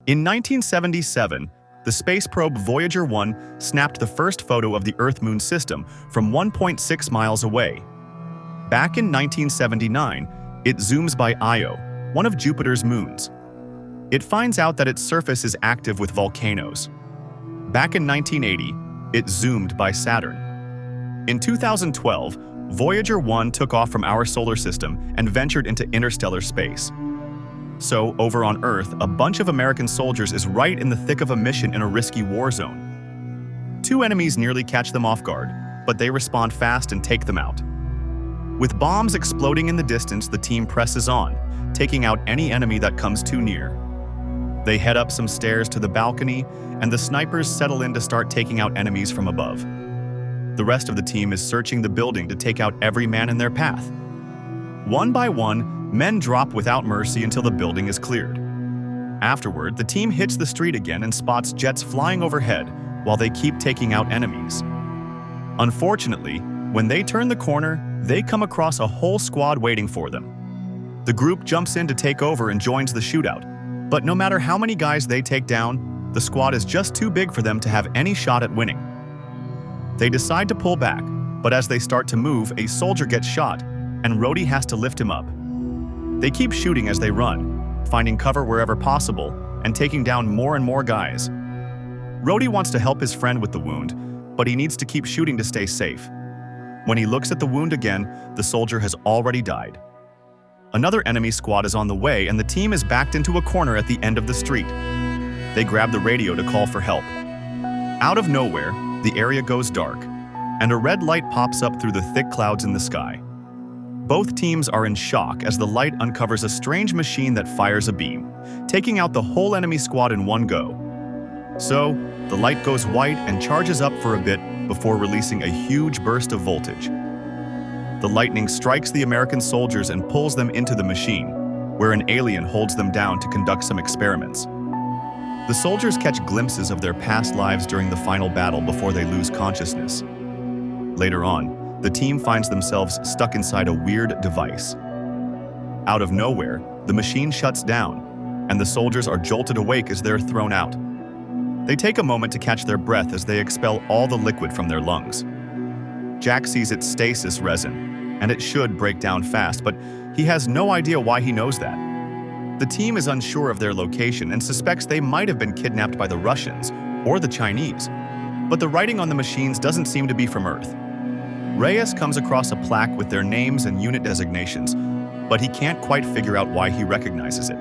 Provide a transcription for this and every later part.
In 1977, the space probe Voyager 1 snapped the first photo of the Earth-Moon system from 1.6 miles away. Back in 1979, it zooms by Io, one of Jupiter's moons. It finds out that its surface is active with volcanoes. Back in 1980, it zoomed by Saturn. In 2012, Voyager 1 took off from our solar system and ventured into interstellar space. So, over on Earth, a bunch of American soldiers is right in the thick of a mission in a risky war zone. Two enemies nearly catch them off guard, but they respond fast and take them out. With bombs exploding in the distance, the team presses on, taking out any enemy that comes too near. They head up some stairs to the balcony, and the snipers settle in to start taking out enemies from above. The rest of the team is searching the building to take out every man in their path. One by one, men drop without mercy until the building is cleared. Afterward, the team hits the street again and spots jets flying overhead while they keep taking out enemies. Unfortunately, when they turn the corner, they come across a whole squad waiting for them. The group jumps in to take over and joins the shootout, but no matter how many guys they take down, the squad is just too big for them to have any shot at winning. They decide to pull back, but as they start to move, a soldier gets shot, and Rhodey has to lift him up. They keep shooting as they run, finding cover wherever possible, and taking down more and more guys. Rhodey wants to help his friend with the wound, but he needs to keep shooting to stay safe. When he looks at the wound again, the soldier has already died. Another enemy squad is on the way, and the team is backed into a corner at the end of the street. They grab the radio to call for help. Out of nowhere, the area goes dark, and a red light pops up through the thick clouds in the sky. Both teams are in shock as the light uncovers a strange machine that fires a beam, taking out the whole enemy squad in one go. So, the light goes white and charges up for a bit before releasing a huge burst of voltage. The lightning strikes the American soldiers and pulls them into the machine, where an alien holds them down to conduct some experiments. The soldiers catch glimpses of their past lives during the final battle before they lose consciousness. Later on, the team finds themselves stuck inside a weird device. Out of nowhere, the machine shuts down, and the soldiers are jolted awake as they're thrown out. They take a moment to catch their breath as they expel all the liquid from their lungs. Jack sees it's stasis resin, and it should break down fast, but he has no idea why he knows that. The team is unsure of their location and suspects they might have been kidnapped by the Russians or the Chinese, but the writing on the machines doesn't seem to be from Earth. Reyes comes across a plaque with their names and unit designations, but he can't quite figure out why he recognizes it.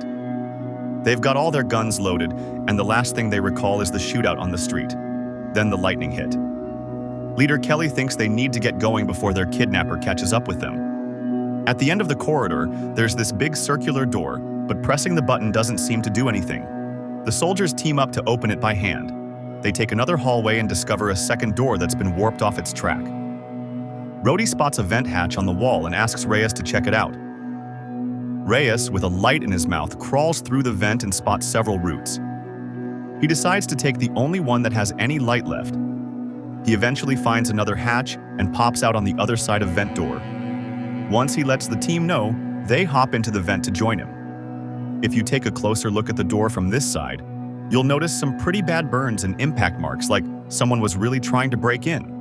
They've got all their guns loaded, and the last thing they recall is the shootout on the street. Then the lightning hit. Leader Kelly thinks they need to get going before their kidnapper catches up with them. At the end of the corridor, there's this big circular door, but pressing the button doesn't seem to do anything. The soldiers team up to open it by hand. They take another hallway and discover a second door that's been warped off its track. Rhodey spots a vent hatch on the wall and asks Reyes to check it out. Reyes, with a light in his mouth, crawls through the vent and spots several routes. He decides to take the only one that has any light left. He eventually finds another hatch and pops out on the other side of vent door. Once he lets the team know, they hop into the vent to join him. If you take a closer look at the door from this side, you'll notice some pretty bad burns and impact marks, like someone was really trying to break in.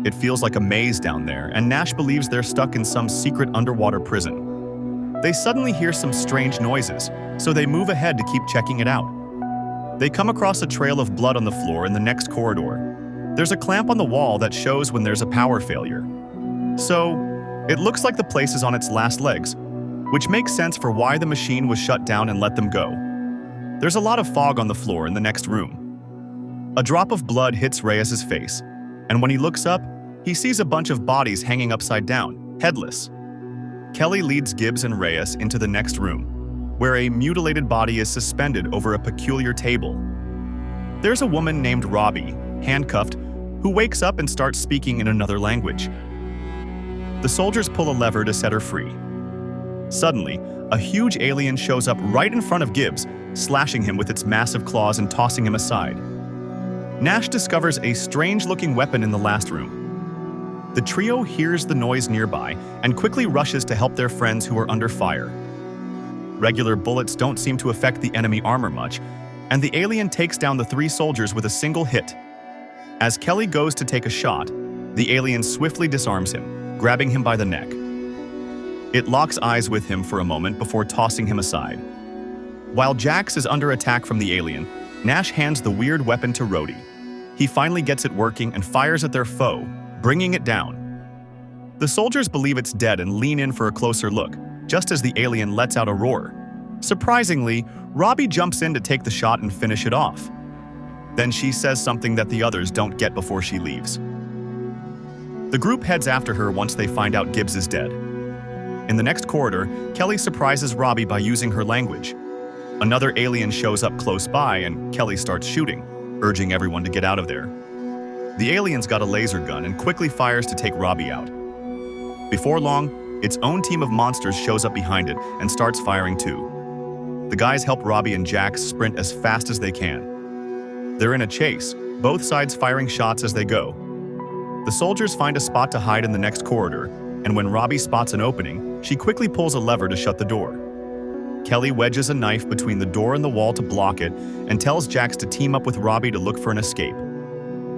It feels like a maze down there, and Nash believes they're stuck in some secret underwater prison. They suddenly hear some strange noises, so they move ahead to keep checking it out. They come across a trail of blood on the floor in the next corridor. There's a clamp on the wall that shows when there's a power failure. So, it looks like the place is on its last legs, which makes sense for why the machine was shut down and let them go. There's a lot of fog on the floor in the next room. A drop of blood hits Reyes' face, and when he looks up, he sees a bunch of bodies hanging upside down, headless. Kelly leads Gibbs and Reyes into the next room, where a mutilated body is suspended over a peculiar table. There's a woman named Robbie, handcuffed, who wakes up and starts speaking in another language. The soldiers pull a lever to set her free. Suddenly, a huge alien shows up right in front of Gibbs, slashing him with its massive claws and tossing him aside. Nash discovers a strange-looking weapon in the last room. The trio hears the noise nearby and quickly rushes to help their friends who are under fire. Regular bullets don't seem to affect the enemy armor much, and the alien takes down the 3 soldiers with a single hit. As Kelly goes to take a shot, the alien swiftly disarms him, grabbing him by the neck. It locks eyes with him for a moment before tossing him aside. While Jax is under attack from the alien, Nash hands the weird weapon to Rhodey. He finally gets it working and fires at their foe, bringing it down. The soldiers believe it's dead and lean in for a closer look, just as the alien lets out a roar. Surprisingly, Robbie jumps in to take the shot and finish it off. Then she says something that the others don't get before she leaves. The group heads after her once they find out Gibbs is dead. In the next corridor, Kelly surprises Robbie by using her language. Another alien shows up close by and Kelly starts shooting, urging everyone to get out of there. The alien's got a laser gun and quickly fires to take Robbie out. Before long, its own team of monsters shows up behind it and starts firing too. The guys help Robbie and Jax sprint as fast as they can. They're in a chase, both sides firing shots as they go. The soldiers find a spot to hide in the next corridor, and when Robbie spots an opening, she quickly pulls a lever to shut the door. Kelly wedges a knife between the door and the wall to block it and tells Jax to team up with Robbie to look for an escape.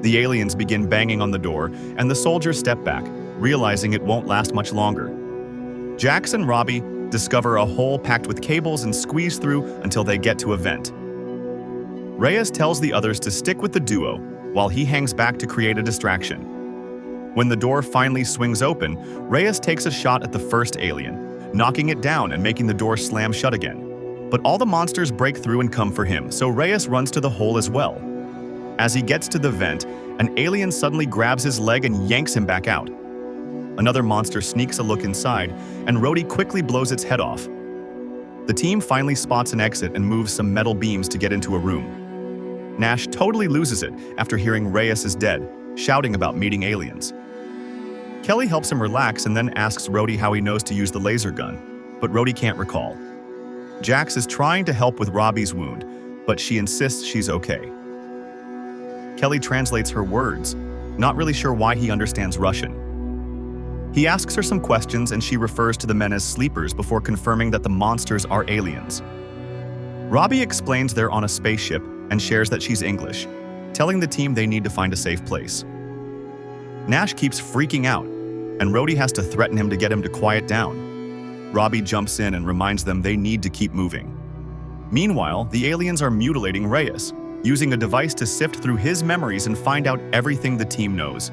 The aliens begin banging on the door, and the soldiers step back, realizing it won't last much longer. Jax and Robbie discover a hole packed with cables and squeeze through until they get to a vent. Reyes tells the others to stick with the duo while he hangs back to create a distraction. When the door finally swings open, Reyes takes a shot at the first alien, knocking it down and making the door slam shut again. But all the monsters break through and come for him, so Reyes runs to the hole as well. As he gets to the vent, an alien suddenly grabs his leg and yanks him back out. Another monster sneaks a look inside, and Rhodey quickly blows its head off. The team finally spots an exit and moves some metal beams to get into a room. Nash totally loses it after hearing Reyes is dead, shouting about meeting aliens. Kelly helps him relax and then asks Rhodey how he knows to use the laser gun, but Rhodey can't recall. Jax is trying to help with Robbie's wound, but she insists she's okay. Kelly translates her words, not really sure why he understands Russian. He asks her some questions and she refers to the men as sleepers before confirming that the monsters are aliens. Robbie explains they're on a spaceship and shares that she's English, telling the team they need to find a safe place. Nash keeps freaking out, and Rhodey has to threaten him to get him to quiet down. Robbie jumps in and reminds them they need to keep moving. Meanwhile, the aliens are mutilating Reyes, using a device to sift through his memories and find out everything the team knows.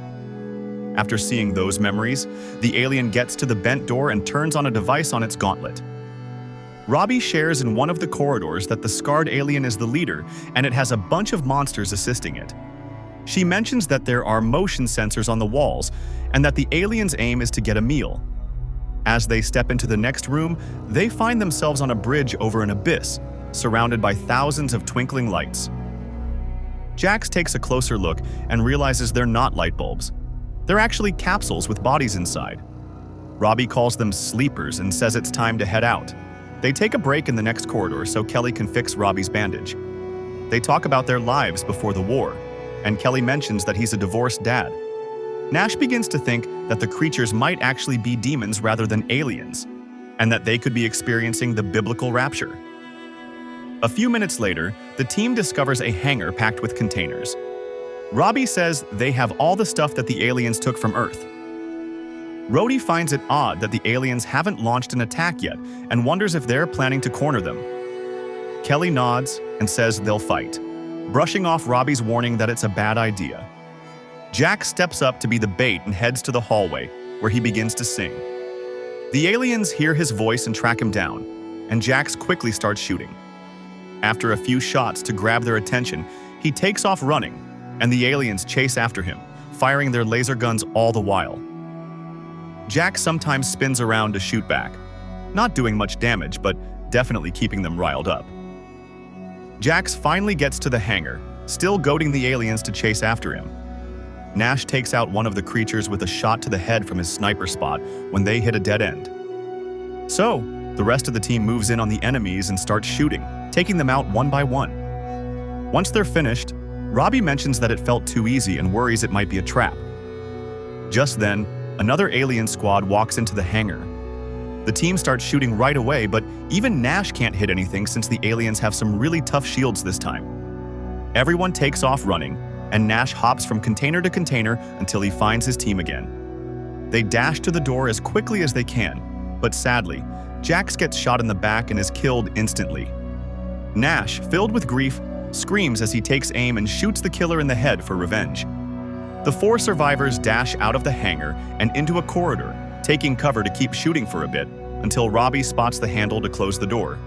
After seeing those memories, the alien gets to the bent door and turns on a device on its gauntlet. Robbie shares in one of the corridors that the scarred alien is the leader, and it has a bunch of monsters assisting it. She mentions that there are motion sensors on the walls, and that the alien's aim is to get a meal. As they step into the next room, they find themselves on a bridge over an abyss, surrounded by thousands of twinkling lights. Jax takes a closer look and realizes they're not light bulbs. They're actually capsules with bodies inside. Robbie calls them sleepers and says it's time to head out. They take a break in the next corridor so Kelly can fix Robbie's bandage. They talk about their lives before the war, and Kelly mentions that he's a divorced dad. Nash begins to think that the creatures might actually be demons rather than aliens, and that they could be experiencing the biblical rapture. A few minutes later, the team discovers a hangar packed with containers. Robbie says they have all the stuff that the aliens took from Earth. Rhodey finds it odd that the aliens haven't launched an attack yet and wonders if they're planning to corner them. Kelly nods and says they'll fight, brushing off Robbie's warning that it's a bad idea. Jack steps up to be the bait and heads to the hallway, where he begins to sing. The aliens hear his voice and track him down, and Jax quickly starts shooting. After a few shots to grab their attention, he takes off running, and the aliens chase after him, firing their laser guns all the while. Jack sometimes spins around to shoot back, not doing much damage, but definitely keeping them riled up. Jax finally gets to the hangar, still goading the aliens to chase after him. Nash takes out one of the creatures with a shot to the head from his sniper spot when they hit a dead end. So, the rest of the team moves in on the enemies and starts shooting, taking them out one by one. Once they're finished, Robbie mentions that it felt too easy and worries it might be a trap. Just then, another alien squad walks into the hangar. The team starts shooting right away, but even Nash can't hit anything since the aliens have some really tough shields this time. Everyone takes off running, and Nash hops from container to container until he finds his team again. They dash to the door as quickly as they can, but sadly, Jax gets shot in the back and is killed instantly. Nash, filled with grief, screams as he takes aim and shoots the killer in the head for revenge. The 4 survivors dash out of the hangar and into a corridor, taking cover to keep shooting for a bit, until Robbie spots the handle to close the door.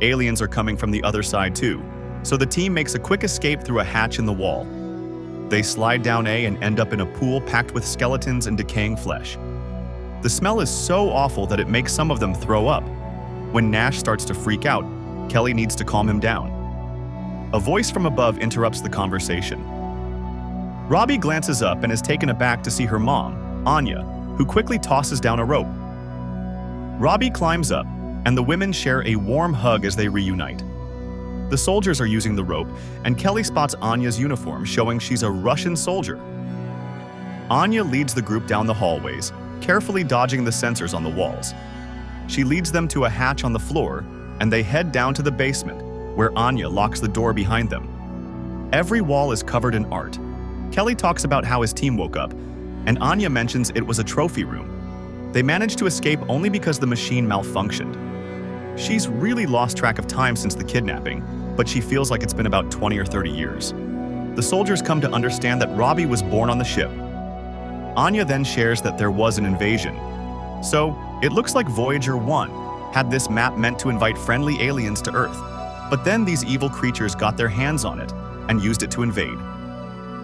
Aliens are coming from the other side too, so the team makes a quick escape through a hatch in the wall. They slide down and end up in a pool packed with skeletons and decaying flesh. The smell is so awful that it makes some of them throw up. When Nash starts to freak out, Kelly needs to calm him down. A voice from above interrupts the conversation. Robbie glances up and is taken aback to see her mom, Anya, who quickly tosses down a rope. Robbie climbs up, and the women share a warm hug as they reunite. The soldiers are using the rope, and Kelly spots Anya's uniform, showing she's a Russian soldier. Anya leads the group down the hallways, carefully dodging the sensors on the walls. She leads them to a hatch on the floor, and they head down to the basement, where Anya locks the door behind them. Every wall is covered in art. Kelly talks about how his team woke up, and Anya mentions it was a trophy room. They managed to escape only because the machine malfunctioned. She's really lost track of time since the kidnapping, but she feels like it's been about 20 or 30 years. The soldiers come to understand that Robbie was born on the ship. Anya then shares that there was an invasion. So, it looks like Voyager 1 had this map meant to invite friendly aliens to Earth, but then these evil creatures got their hands on it and used it to invade.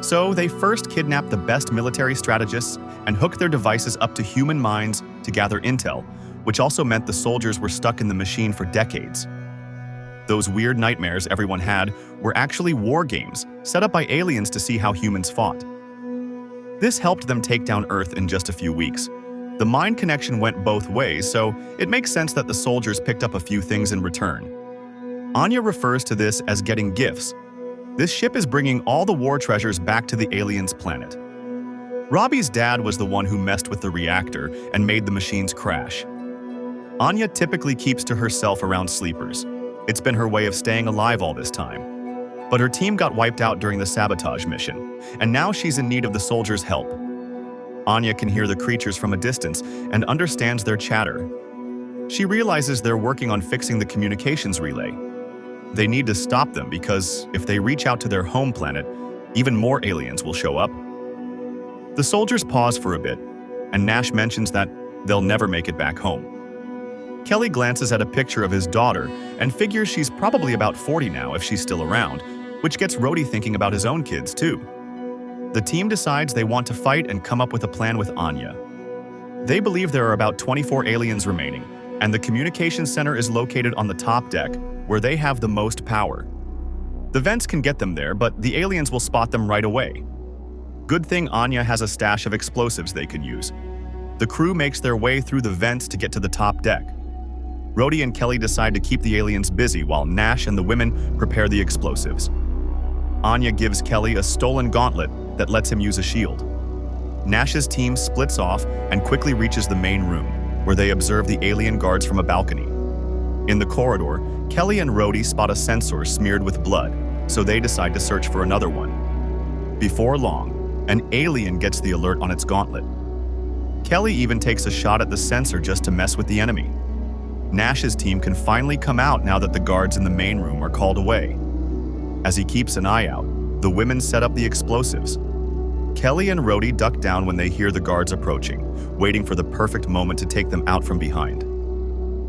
So they first kidnapped the best military strategists and hooked their devices up to human minds to gather intel, which also meant the soldiers were stuck in the machine for decades. Those weird nightmares everyone had were actually war games set up by aliens to see how humans fought. This helped them take down Earth in just a few weeks. The mind connection went both ways, so it makes sense that the soldiers picked up a few things in return. Anya refers to this as getting gifts. This ship is bringing all the war treasures back to the aliens' planet. Robbie's dad was the one who messed with the reactor and made the machines crash. Anya typically keeps to herself around sleepers. It's been her way of staying alive all this time. But her team got wiped out during the sabotage mission, and now she's in need of the soldiers' help. Anya can hear the creatures from a distance and understands their chatter. She realizes they're working on fixing the communications relay. They need to stop them because if they reach out to their home planet, even more aliens will show up. The soldiers pause for a bit, and Nash mentions that they'll never make it back home. Kelly glances at a picture of his daughter and figures she's probably about 40 now if she's still around, which gets Rhodey thinking about his own kids too. The team decides they want to fight and come up with a plan with Anya. They believe there are about 24 aliens remaining, and the communications center is located on the top deck, where they have the most power. The vents can get them there, but the aliens will spot them right away. Good thing Anya has a stash of explosives they can use. The crew makes their way through the vents to get to the top deck. Rhodey and Kelly decide to keep the aliens busy while Nash and the women prepare the explosives. Anya gives Kelly a stolen gauntlet that lets him use a shield. Nash's team splits off and quickly reaches the main room, where they observe the alien guards from a balcony. In the corridor, Kelly and Rhodey spot a sensor smeared with blood, so they decide to search for another one. Before long, an alien gets the alert on its gauntlet. Kelly even takes a shot at the sensor just to mess with the enemy. Nash's team can finally come out now that the guards in the main room are called away. As he keeps an eye out, the women set up the explosives. Kelly and Rhodey duck down when they hear the guards approaching, waiting for the perfect moment to take them out from behind.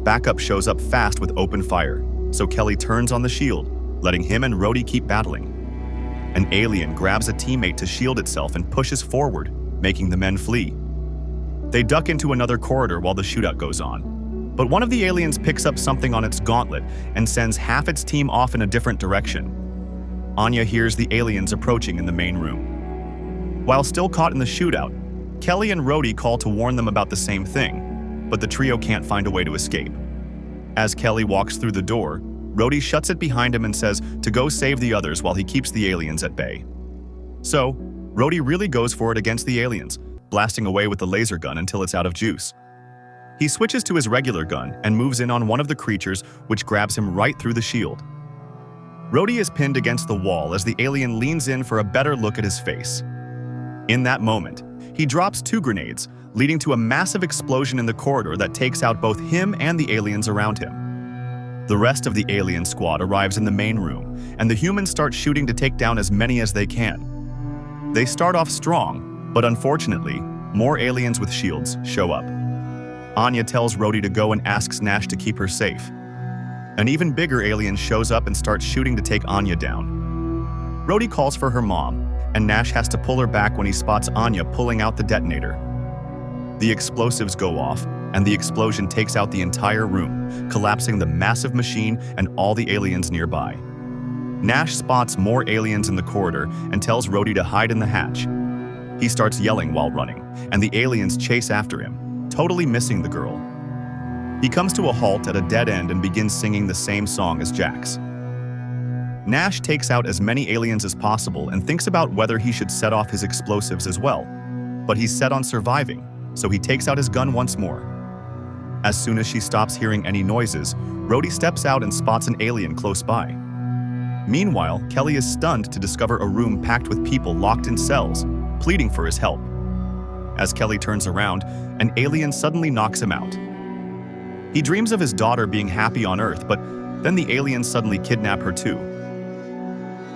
Backup shows up fast with open fire, so Kelly turns on the shield, letting him and Rhodey keep battling. An alien grabs a teammate to shield itself and pushes forward, making the men flee. They duck into another corridor while the shootout goes on, but one of the aliens picks up something on its gauntlet and sends half its team off in a different direction. Anya hears the aliens approaching in the main room. While still caught in the shootout, Kelly and Rhodey call to warn them about the same thing, but the trio can't find a way to escape. As Kelly walks through the door, Rhodey shuts it behind him and says to go save the others while he keeps the aliens at bay. So, Rhodey really goes for it against the aliens, blasting away with the laser gun until it's out of juice. He switches to his regular gun and moves in on one of the creatures, which grabs him right through the shield. Rhodey is pinned against the wall as the alien leans in for a better look at his face. In that moment, he drops 2 grenades, leading to a massive explosion in the corridor that takes out both him and the aliens around him. The rest of the alien squad arrives in the main room, and the humans start shooting to take down as many as they can. They start off strong, but unfortunately, more aliens with shields show up. Anya tells Rhodey to go and asks Nash to keep her safe. An even bigger alien shows up and starts shooting to take Anya down. Rhodey calls for her mom, and Nash has to pull her back when he spots Anya pulling out the detonator. The explosives go off, and the explosion takes out the entire room, collapsing the massive machine and all the aliens nearby. Nash spots more aliens in the corridor and tells Rhodey to hide in the hatch. He starts yelling while running, and the aliens chase after him, totally missing the girl. He comes to a halt at a dead end and begins singing the same song as Jax. Nash takes out as many aliens as possible and thinks about whether he should set off his explosives as well, but he's set on surviving, so he takes out his gun once more. As soon as she stops hearing any noises, Rhodey steps out and spots an alien close by. Meanwhile, Kelly is stunned to discover a room packed with people locked in cells, pleading for his help. As Kelly turns around, an alien suddenly knocks him out. He dreams of his daughter being happy on Earth, but then the aliens suddenly kidnap her too.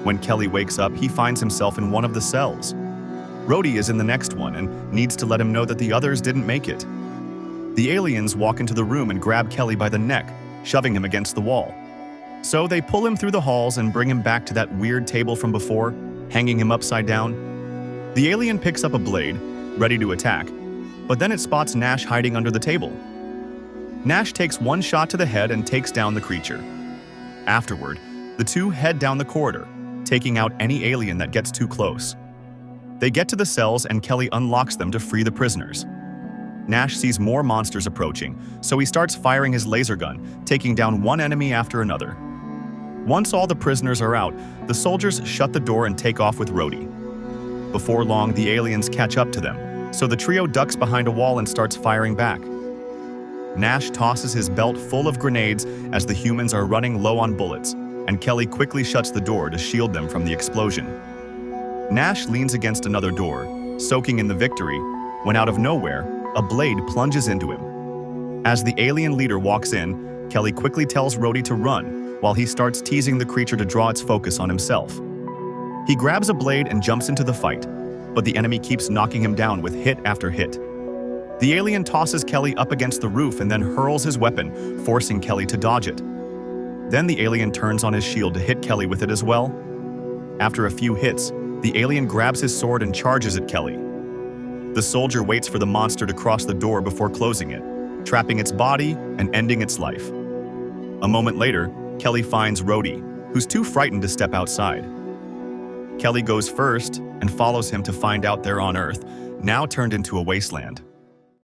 When Kelly wakes up, he finds himself in one of the cells. Rhodey is in the next one and needs to let him know that the others didn't make it. The aliens walk into the room and grab Kelly by the neck, shoving him against the wall. So they pull him through the halls and bring him back to that weird table from before, hanging him upside down. The alien picks up a blade, ready to attack, but then it spots Nash hiding under the table. Nash takes one shot to the head and takes down the creature. Afterward, the two head down the corridor, taking out any alien that gets too close. They get to the cells and Kelly unlocks them to free the prisoners. Nash sees more monsters approaching, so he starts firing his laser gun, taking down one enemy after another. Once all the prisoners are out, the soldiers shut the door and take off with Rhodey. Before long, the aliens catch up to them, so the trio ducks behind a wall and starts firing back. Nash tosses his belt full of grenades as the humans are running low on bullets, and Kelly quickly shuts the door to shield them from the explosion. Nash leans against another door, soaking in the victory, when out of nowhere, a blade plunges into him. As the alien leader walks in, Kelly quickly tells Rhodey to run, while he starts teasing the creature to draw its focus on himself. He grabs a blade and jumps into the fight, but the enemy keeps knocking him down with hit after hit. The alien tosses Kelly up against the roof and then hurls his weapon, forcing Kelly to dodge it. Then the alien turns on his shield to hit Kelly with it as well. After a few hits, the alien grabs his sword and charges at Kelly. The soldier waits for the monster to cross the door before closing it, trapping its body and ending its life. A moment later, Kelly finds Rhodey, who's too frightened to step outside. Kelly goes first and follows him to find out they're on Earth, now turned into a wasteland.